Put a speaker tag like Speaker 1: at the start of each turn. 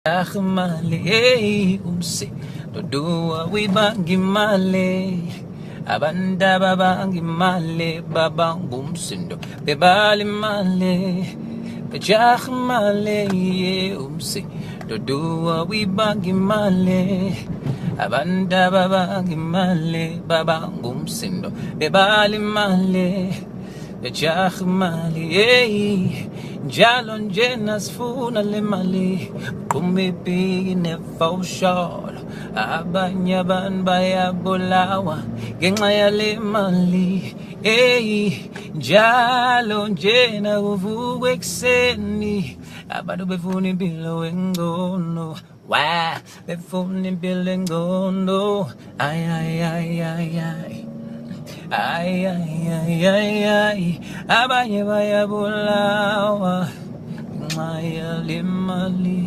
Speaker 1: Mali umse dodua wibangi male abanda babangi male babang bumsindo bebali male bejah male umse dodua wibangi male abanda babangi male babang bumsindo bebali male bejah male Njalo nje nasifuna le mali kumiphi ne-foul shot abanye abantu bayabulawa ngenxa yale mali njalo nje nakuvuka ekuseni abantu befuna impilo engcono befuna impilo engcono ay abanye bayabulawa ngenxa yale mali